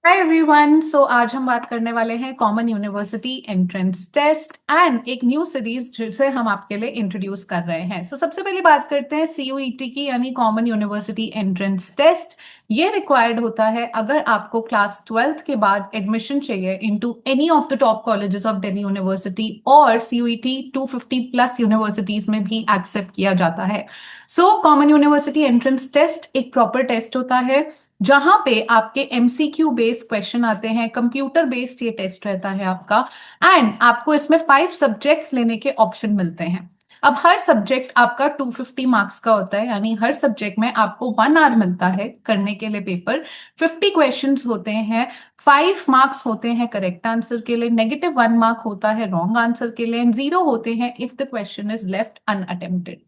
Hi everyone. सो आज हम बात करने वाले हैं common university entrance test and एक न्यू सीरीज जिसे हम आपके लिए इंट्रोड्यूस कर रहे हैं। सबसे पहले बात करते हैं सीयूईटी की, यानी कॉमन यूनिवर्सिटी एंट्रेंस टेस्ट। ये रिक्वायर्ड होता है अगर आपको क्लास 12th के बाद एडमिशन चाहिए into any of the top colleges of Delhi university, और सीयूईटी 250 प्लस यूनिवर्सिटीज में भी एक्सेप्ट किया जाता है। कॉमन यूनिवर्सिटी एंट्रेंस टेस्ट एक प्रॉपर टेस्ट होता है जहां पे आपके एमसीक्यू बेस्ड क्वेश्चन आते हैं, कंप्यूटर बेस्ड ये टेस्ट रहता है आपका। एंड आपको इसमें 5 सब्जेक्ट्स लेने के ऑप्शन मिलते हैं। अब हर सब्जेक्ट आपका 250 मार्क्स का होता है, यानी हर सब्जेक्ट में आपको 1 आवर मिलता है करने के लिए पेपर। 50 क्वेश्चंस होते हैं, 5 मार्क्स होते हैं करेक्ट आंसर के लिए, -1 मार्क होता है रॉन्ग आंसर के लिए, एंड 0 होते हैं if the question is left unattempted.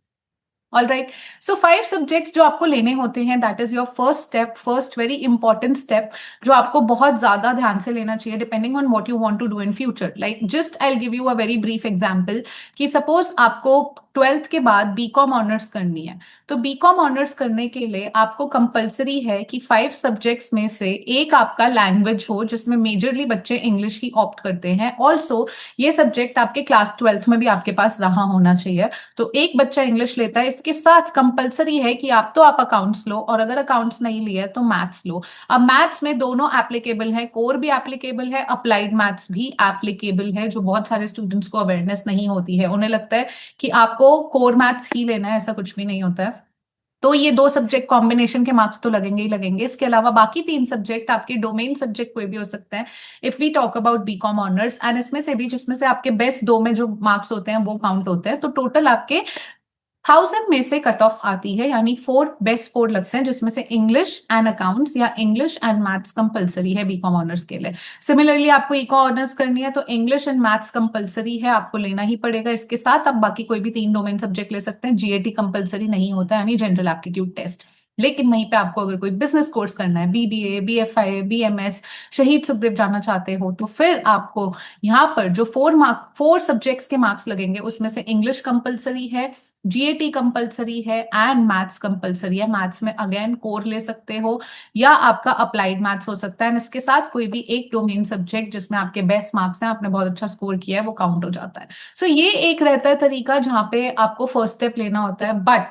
All right. 5 subjects जो आपको लेने होते हैं, that is your first step, first very important step, जो आपको बहुत ज्यादा ध्यान से लेना चाहिए depending on what you want to do in future. Like just I give you a very brief example कि सपोज आपको 12th के बाद बीकॉम ऑनर्स करनी है, तो बीकॉम ऑनर्स करने के लिए आपको कंपलसरी है कि 5 सब्जेक्ट्स में से एक आपका लैंग्वेज हो, जिसमें मेजरली बच्चे इंग्लिश ही ऑप्ट करते हैं। ऑल्सो ये सब्जेक्ट आपके क्लास 12th में भी आपके पास रहा होना चाहिए। तो एक बच्चा इंग्लिश लेता है, इसके साथ कंपलसरी है कि आप अकाउंट्स लो, और अगर अकाउंट्स नहीं लिया तो मैथ्स लो। अब मैथ्स में दोनों एप्लीकेबल है, कोर भी एप्लीकेबल है, अप्लाइड मैथ्स भी एप्लीकेबल है, जो बहुत सारे स्टूडेंट्स को अवेयरनेस नहीं होती है। उन्हें लगता है कि आपको कोर मैथ्स ही लेना है, ऐसा कुछ भी नहीं होता है। तो ये 2 सब्जेक्ट कॉम्बिनेशन के मार्क्स तो लगेंगे ही लगेंगे। इसके अलावा बाकी 3 सब्जेक्ट आपके डोमेन सब्जेक्ट कोई भी हो सकता है, if we talk about BCom honours. And इसमें से भी जिसमें से आपके बेस्ट 2 में जो मार्क्स होते हैं वो काउंट होते हैं। तो टोटल आपके 1000 में से कट ऑफ आती है, यानी 4 बेस्ट 4 लगते हैं, जिसमें से इंग्लिश एंड अकाउंट्स या इंग्लिश एंड मैथ्स कंपलसरी है बीकॉम ऑनर्स के लिए। सिमिलरली आपको इको ऑनर्स करनी है तो इंग्लिश एंड मैथ्स कंपलसरी है, आपको लेना ही पड़ेगा। इसके साथ आप बाकी कोई भी 3 डोमेन सब्जेक्ट ले सकते हैं। जीएटी कंपलसरी नहीं होता, यानी जनरल एप्टीट्यूड टेस्ट। लेकिन वहीं पे आपको अगर कोई बिजनेस कोर्स करना है, बीबीए, बीएफआई, बीएमएस, शहीद सुखदेव जाना चाहते हो, तो फिर आपको यहाँ पर जो 4 सब्जेक्ट्स के मार्क्स लगेंगे, उसमें से इंग्लिश कंपलसरी है, जीएटी कंपलसरी है, एंड मैथ्स कंपलसरी है। मैथ्स में अगेन कोर ले सकते हो या आपका अप्लाइड मैथ्स हो सकता है। इसके साथ कोई भी एक डोमेन सब्जेक्ट जिसमें आपके बेस्ट मार्क्स हैं, आपने बहुत अच्छा स्कोर किया है, वो काउंट हो जाता है। ये एक रहता है तरीका जहां पे आपको फर्स्ट स्टेप लेना होता है। बट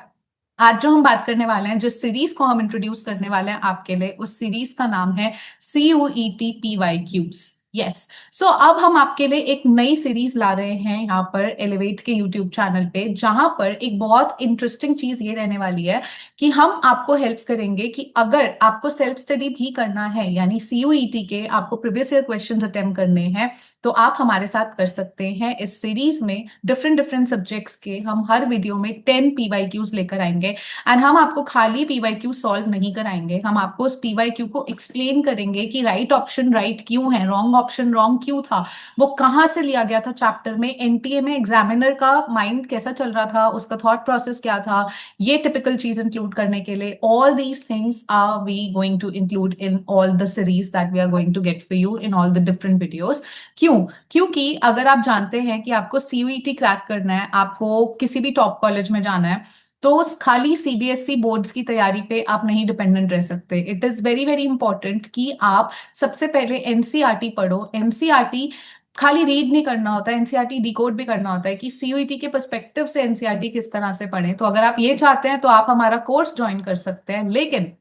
आज जो हम बात करने वाले हैं, जिस सीरीज को हम इंट्रोड्यूस करने वाले हैं आपके लिए, उस सीरीज का नाम है CUET PYQs। यस। अब हम आपके लिए एक नई सीरीज ला रहे हैं यहाँ पर एलिवेट के यूट्यूब चैनल पे, जहां पर एक बहुत इंटरेस्टिंग चीज ये रहने वाली है कि हम आपको हेल्प करेंगे कि अगर आपको सेल्फ स्टडी भी करना है, यानी सीयूईटी के आपको प्रीवियस ईयर क्वेश्चंस अटेम्प्ट करने हैं, तो आप हमारे साथ कर सकते हैं। इस सीरीज में डिफरेंट डिफरेंट सब्जेक्ट्स के हम हर वीडियो में 10 पीवाईक्यूज लेकर आएंगे। एंड हम आपको खाली पीवाईक्यू सॉल्व नहीं कराएंगे, हम आपको उस पीवाईक्यू को एक्सप्लेन करेंगे कि राइट ऑप्शन राइट क्यों है, रॉन्ग ऑप्शन रॉन्ग क्यों था, वो कहाँ से लिया गया था चैप्टर में, एनटीए में एग्जामिनर का माइंड कैसा चल रहा था, उसका थॉट प्रोसेस क्या था, ये टिपिकल चीज इंक्लूड करने के लिए। All these things are we going to include in all the series that we are going to get for you in all the different videos. क्यों? क्योंकि अगर आप जानते हैं कि आपको सीयूईटी क्रैक करना है, आपको किसी भी टॉप कॉलेज में जाना है, तो उस खाली सीबीएसई बोर्ड्स की तैयारी पे आप नहीं डिपेंडेंट रह सकते। It is very very important कि आप सबसे पहले एनसीईआरटी पढ़ो। एनसीईआरटी खाली रीड नहीं करना होता है, एनसीईआरटी डिकोड भी करना होता है कि सीयूईटी के पर्सपेक्टिव से एनसीईआरटी किस तरह से पढ़ें। तो अगर आप ये चाहते हैं तो आप हमारा कोर्स ज्वाइन कर सकते हैं। लेकिन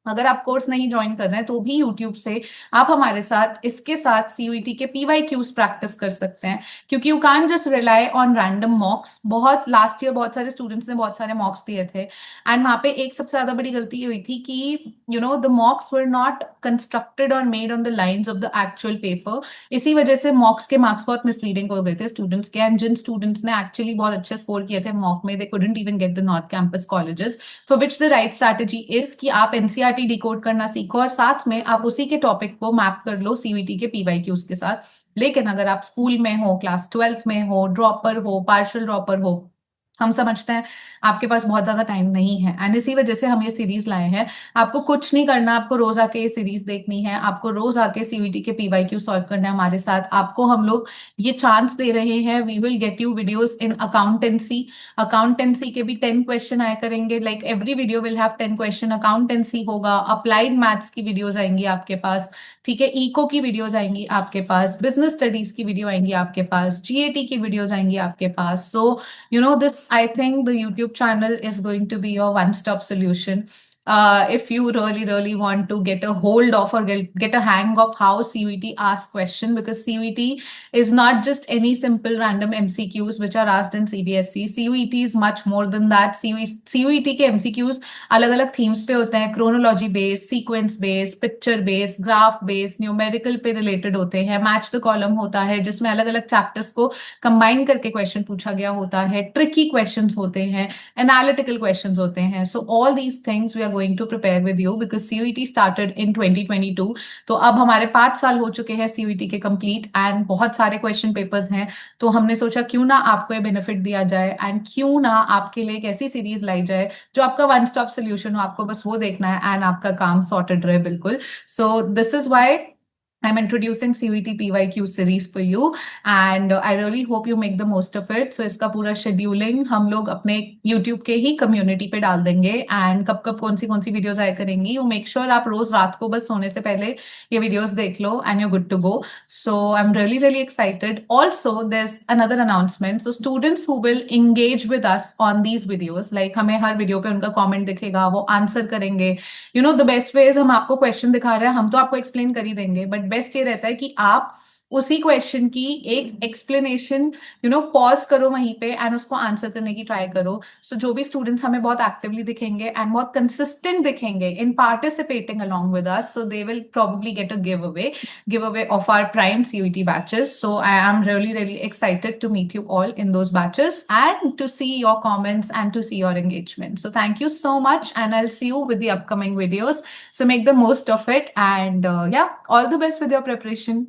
अगर आप कोर्स नहीं ज्वाइन कर रहे हैं तो भी यूट्यूब से आप हमारे साथ इसके साथ सीयूईटी के पीवाईक्यूज प्रैक्टिस कर सकते हैं, क्योंकि you can just rely on random मॉक्स। बहुत लास्ट ईयर बहुत सारे स्टूडेंट्स ने बहुत सारे मॉक्स दिए थे, एंड वहां पे एक सबसे ज्यादा बड़ी गलती ये हुई थी कि the mocks were not constructed और made on the lines of the actual paper. इसी वजह से मॉक्स के मार्क्स बहुत मिसलीडिंग हो गए थे स्टूडेंट्स के, एंड जिन स्टूडेंट्स ने एक्चुअली बहुत अच्छे स्कोर किए थे मॉक में, they couldn't even get the north campus colleges. For which the right strategy is कि आप एनसीईआरटी डिकोड करना सीखो, और साथ में आप उसी के टॉपिक को मैप कर लो सीयूईटी के पीवाईक्यूज के साथ। लेकिन अगर आप स्कूल में हो, क्लास 12th में हो, ड्रॉपर हो, पार्शियल ड्रॉपर हो, हम समझते हैं आपके पास बहुत ज्यादा टाइम नहीं है, एंड इसी वजह से हम ये सीरीज लाए हैं। आपको कुछ नहीं करना, आपको रोज आके ये सीरीज देखनी है, आपको रोज आके सीयूईटी के पीवाईक्यू सॉल्व करना है हमारे साथ। आपको हम लोग ये चांस दे रहे हैं, we will get you videos in accountancy. Accountancy के भी 10 क्वेश्चन आया करेंगे, like every video will have 10 question. Accountancy होगा, अप्लाइड मैथ्स की वीडियोज आएंगी आपके पास, ठीक है, इको की वीडियोज आएंगी आपके पास, बिजनेस स्टडीज की वीडियो आएंगी आपके पास, जीएटी की वीडियोज आएंगी आपके पास। सो this, I think the YouTube channel is going to be your one-stop solution. If you really want to get a hold of or get a hang of how CUET asks question, because CUET is not just any simple random MCQs which are asked in CBSE. CUET is much more than that. CUET के MCQs अलग अलग themes पे होते हैं, chronology based, sequence based, picture based, graph based, numerical पे related होते हैं, match the column होता है जिसमें अलग अलग चैप्टर्स को कंबाइन करके क्वेश्चन पूछा गया होता है, ट्रिकी क्वेश्चंस होते हैं, एनालिटिकल क्वेश्चंस होते हैं। So all these things we are going to prepare with you, because CUET started in 2022। तो अब हमारे 5 साल हो चुके हैं सीयूईटी के कंप्लीट, एंड बहुत सारे क्वेश्चन पेपर्स हैं। तो हमने सोचा क्यों ना आपको ये बेनिफिट दिया जाए, एंड क्यों ना आपके लिए एक ऐसी सीरीज लाई जाए जो आपका वन स्टॉप सोल्यूशन हो, आपको बस वो देखना है एंड आपका काम सॉर्टेड रहे बिल्कुल। So this is why I'm introducing CUET PYQ series for you, and I really hope you make the most of it. So इसका पूरा शेड्यूलिंग हम लोग अपने YouTube के ही कम्युनिटी पे डाल देंगे, एंड कब कब कौन सी वीडियोस आया करेंगी। यू मेक श्योर आप रोज रात को बस सोने से पहले ये वीडियोस देख लो and you good to go. So I am really excited. Also there is another announcement, so students who will engage with us on these videos, like हमें हर वीडियो पे उनका कॉमेंट दिखेगा, वो आंसर करेंगे। द बेस्ट वे इज, हम आपको question दिखा रहे हैं, हम तो आपको एक्सप्लेन कर ही देंगे, बट बेस्ट ये रहता है कि आप उसी क्वेश्चन की एक एक्सप्लेनेशन पॉज करो वहीं पे एंड उसको आंसर करने की ट्राई करो। सो जो भी स्टूडेंट्स हमें बहुत एक्टिवली दिखेंगे एंड बहुत कंसिस्टेंट दिखेंगे in participating along with us, so they will probably get a giveaway of our prime CUET batches. So I am really excited to meet you all in those batches and to see your comments and to see your engagement. So thank you so much, and I'll see you with the upcoming videos. So make the most of it, and yeah, all the best with your preparation.